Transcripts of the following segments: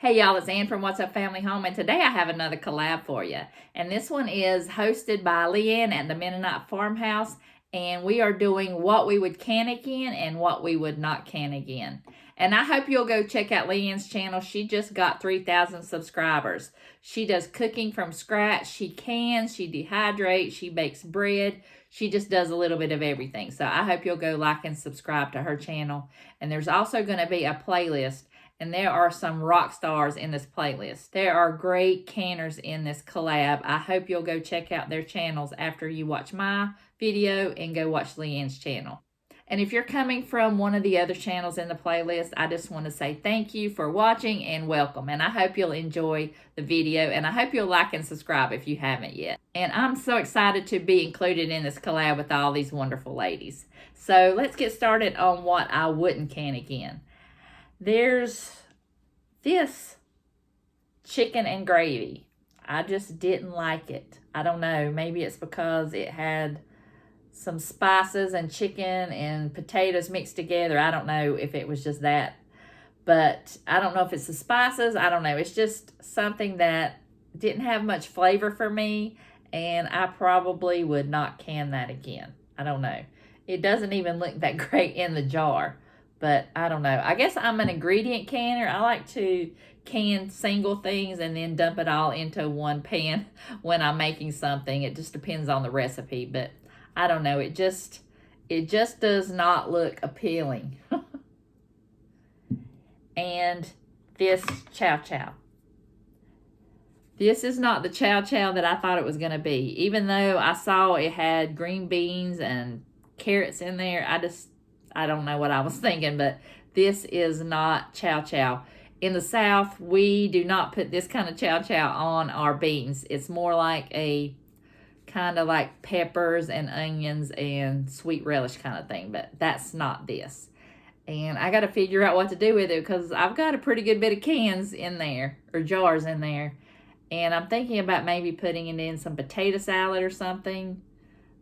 Hey y'all, it's Ann from What's Up Family Home, and today I have another collab for you. And this one is hosted by LeAnne at the Mennonite Farmhouse, and we are doing what we would can again and what we would not can again. And I hope you'll go check out LeAnne's channel. She just got 3,000 subscribers. She does cooking from scratch. She cans, she dehydrates, she bakes bread. She just does a little bit of everything. So I hope you'll go like and subscribe to her channel. And there's also going to be a playlist. And there are some rock stars in this playlist. There are great canners in this collab. I hope you'll go check out their channels after you watch my video and go watch LeAnne's channel. And if you're coming from one of the other channels in the playlist, I just want to say thank you for watching and welcome. And I hope you'll enjoy the video, and I hope you'll like and subscribe if you haven't yet. And I'm so excited to be included in this collab with all these wonderful ladies. So let's get started on what I wouldn't can again. There's this chicken and gravy. I just didn't like it. I don't know. Maybe it's because it had some spices and chicken and potatoes mixed together. I don't know if it was just that. But I don't know if it's the spices. I don't know. It's just something that didn't have much flavor for me. And I probably would not can that again. I don't know. It doesn't even look that great in the jar. But I don't know. I guess I'm an ingredient canner. I like to can single things and then dump it all into one pan when I'm making something. It just depends on the recipe. But I don't know. It just does not look appealing. And this Chow Chow. This is not the Chow Chow that I thought it was going to be. Even though I saw it had green beans and carrots in there, I don't know what I was thinking, but this is not Chow Chow. In the South, we do not put this kind of Chow Chow on our beans. It's more like a kind of like peppers and onions and sweet relish kind of thing, but that's not this. And I got to figure out what to do with it because I've got a pretty good bit of cans in there, or jars in there. And I'm thinking about maybe putting it in some potato salad or something.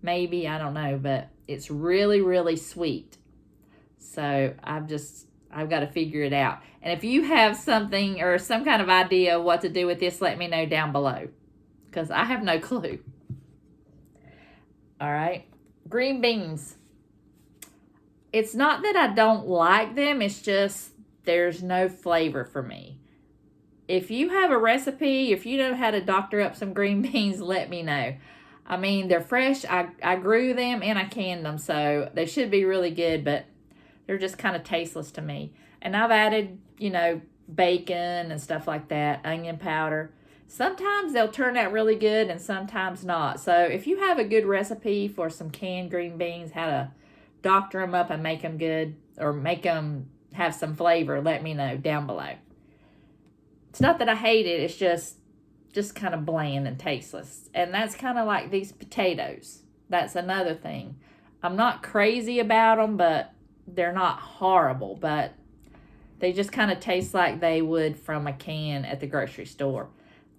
Maybe, I don't know, but it's really, really sweet. So I've got to figure it out. And if you have something or some kind of idea of what to do with this, let me know down below, because I have no clue. All right. Green beans. It's not that I don't like them. It's just there's no flavor for me. If you have a recipe, if you know how to doctor up some green beans, let me know. I mean, they're fresh. I grew them and I canned them, so they should be really good, but they're just kind of tasteless to me. And I've added, bacon and stuff like that, onion powder. Sometimes they'll turn out really good and sometimes not. So if you have a good recipe for some canned green beans, how to doctor them up and make them good, or make them have some flavor, let me know down below. It's not that I hate it. It's just kind of bland and tasteless. And that's kind of like these potatoes. That's another thing. I'm not crazy about them, but they're not horrible, but they just kind of taste like they would from a can at the grocery store.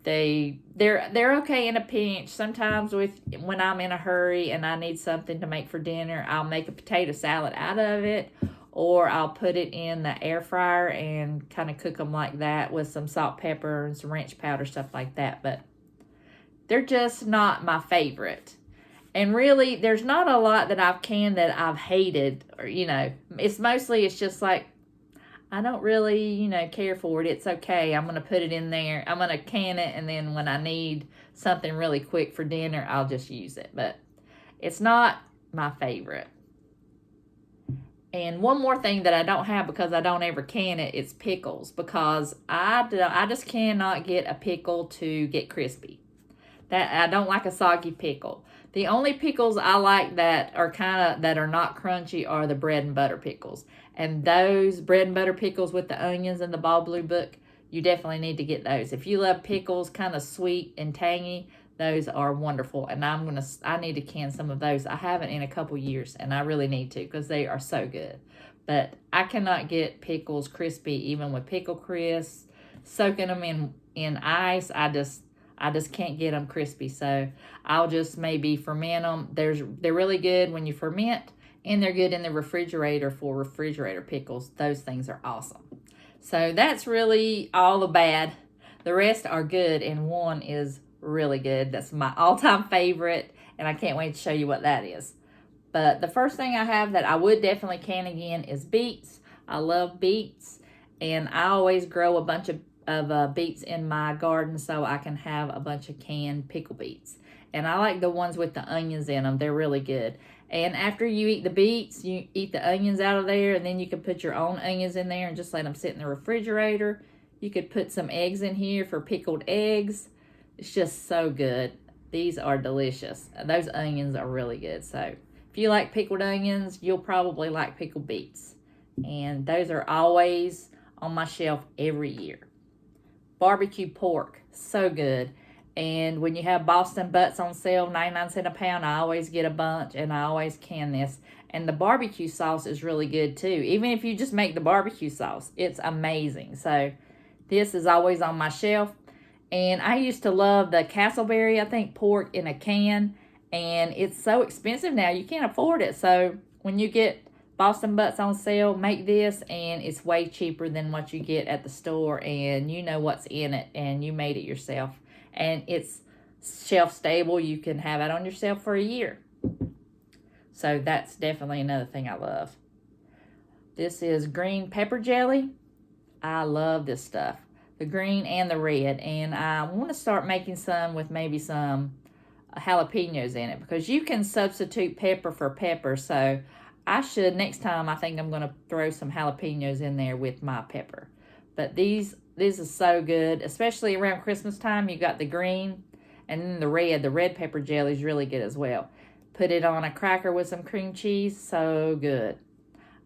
They're okay in a pinch. Sometimes when I'm in a hurry and I need something to make for dinner, I'll make a potato salad out of it, or I'll put it in the air fryer and kind of cook them like that with some salt, pepper, and some ranch powder, stuff like that. But they're just not my favorite. And really, there's not a lot that I've canned that I've hated, or, it's just like, I don't really, care for it. It's okay. I'm going to put it in there. I'm going to can it, and then when I need something really quick for dinner, I'll just use it. But it's not my favorite. And one more thing that I don't have because I don't ever can it, it's pickles. Because I just cannot get a pickle to get crispy. I don't like a soggy pickle. The only pickles I like that are not crunchy are the bread and butter pickles. And those bread and butter pickles with the onions and the ball blue book, you definitely need to get those. If you love pickles, kind of sweet and tangy, those are wonderful. And I need to can some of those. I haven't in a couple years, and I really need to because they are so good. But I cannot get pickles crispy, even with pickle crisps. Soaking them in ice, I just can't get them crispy, so I'll just maybe ferment them. They're really good when you ferment, and they're good in the refrigerator for refrigerator pickles. Those things are awesome. So that's really all the bad. The rest are good, and one is really good. That's my all-time favorite, and I can't wait to show you what that is. But the first thing I have that I would definitely can again is beets. I love beets, and I always grow a bunch of beets in my garden so I can have a bunch of canned pickle beets. And I like the ones with the onions in them. They're really good. And after you eat the beets, you eat the onions out of there, and then you can put your own onions in there and just let them sit in the refrigerator. You could put some eggs in here for pickled eggs. It's just so good. These are delicious. Those onions are really good. So if you like pickled onions, you'll probably like pickled beets. And those are always on my shelf every year. Barbecue pork, so good. And when you have Boston butts on sale, 99 cents a pound, I always get a bunch, and I always can this. And the barbecue sauce is really good too. Even if you just make the barbecue sauce, it's amazing. So this is always on my shelf. And I used to love the Castleberry, I think, pork in a can. And it's so expensive now, you can't afford it. So when you get Boston butts on sale, make this, and it's way cheaper than what you get at the store, and you know what's in it, and you made it yourself. And it's shelf stable. You can have it on your shelf for a year. So that's definitely another thing I love. This is green pepper jelly. I love this stuff. The green and the red. And I want to start making some with maybe some jalapenos in it, because you can substitute pepper for pepper. So I should, next time, I think I'm going to throw some jalapenos in there with my pepper. But these is so good, especially around Christmas time. You got the green and then the red pepper jelly is really good as well. Put it on a cracker with some cream cheese, so good.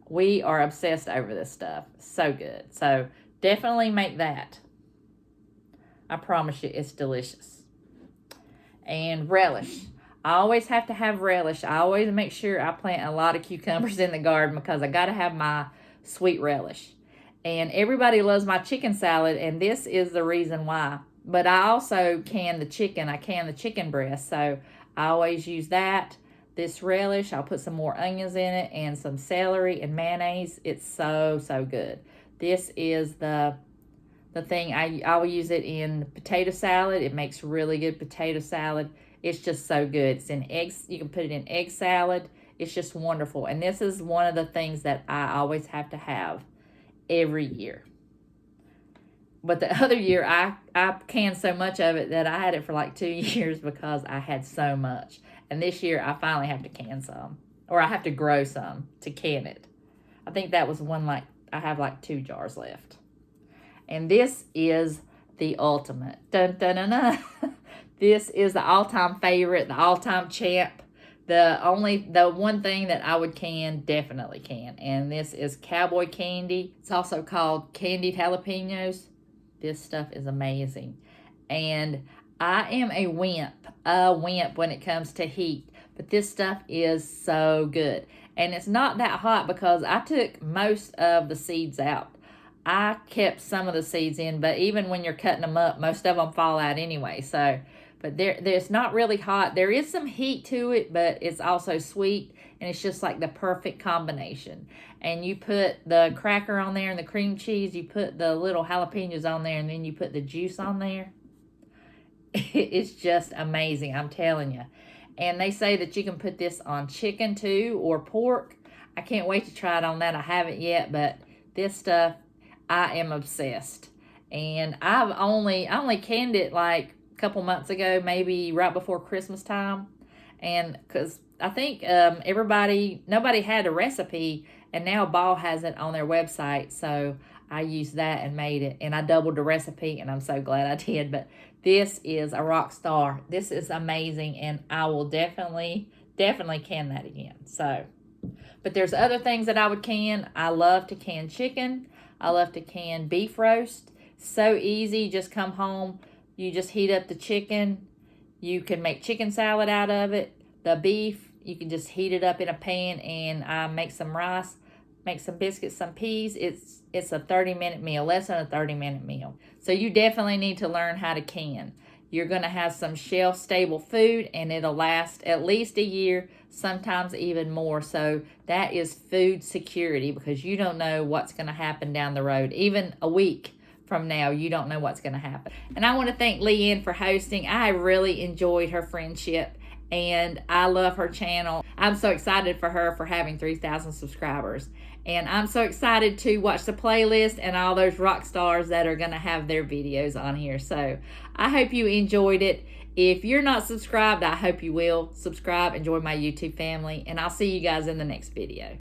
We are obsessed over this stuff, so good. So definitely make that. I promise you, it's delicious. And relish. I always have to have relish. I always make sure I plant a lot of cucumbers in the garden, because I got to have my sweet relish. And everybody loves my chicken salad, and this is the reason why. But I also can the chicken. I can the chicken breast, so I always use that. This relish, I'll put some more onions in it and some celery and mayonnaise. It's so, so good. This is the thing. I will use it in potato salad. It makes really good potato salad. It's just so good. It's in eggs. You can put it in egg salad. It's just wonderful. And this is one of the things that I always have to have every year. But the other year, I canned so much of it that I had it for like 2 years because I had so much. And this year, I finally have to can some. Or I have to grow some to can it. I think that was one, like, I have like 2 jars left. And this is the ultimate. Dun, dun, dun, dun. This is the all-time favorite, the all-time champ. The one thing that I would definitely can. And this is Cowboy candy. It's also called candied jalapenos. This stuff is amazing. And I am a wimp when it comes to heat. But this stuff is so good. And it's not that hot because I took most of the seeds out. I kept some of the seeds in, but even when you're cutting them up, most of them fall out anyway. So, but there's not really hot. There is some heat to it, but it's also sweet, and it's just like the perfect combination. And you put the cracker on there and the cream cheese. You put the little jalapenos on there, and then you put the juice on there. It's just amazing, I'm telling you. And they say that you can put this on chicken too, or pork. I can't wait to try it on that. I haven't yet, but this stuff, I am obsessed. And I only canned it like a couple months ago, maybe right before Christmas time. And because I think nobody had a recipe, and now Ball has it on their website. So I used that and made it, and I doubled the recipe, and I'm so glad I did. But this is a rock star. This is amazing, and I will definitely can that again. So, but there's other things that I would can. I love to can chicken. I love to can beef roast. So easy. Just come home. You just heat up the chicken. You can make chicken salad out of it. The beef, you can just heat it up in a pan, and make some rice, make some biscuits, some peas. It's a 30-minute meal, less than a 30-minute meal. So you definitely need to learn how to can. You're going to have some shelf-stable food, and it'll last at least a year, sometimes even more. So that is food security, because you don't know what's going to happen down the road. Even a week from now, you don't know what's going to happen. And I want to thank LeAnne for hosting. I really enjoyed her friendship, and I love her channel. I'm so excited for her for having 3,000 subscribers. And I'm so excited to watch the playlist and all those rock stars that are going to have their videos on here. So I hope you enjoyed it. If you're not subscribed, I hope you will subscribe and join my YouTube family. And I'll see you guys in the next video.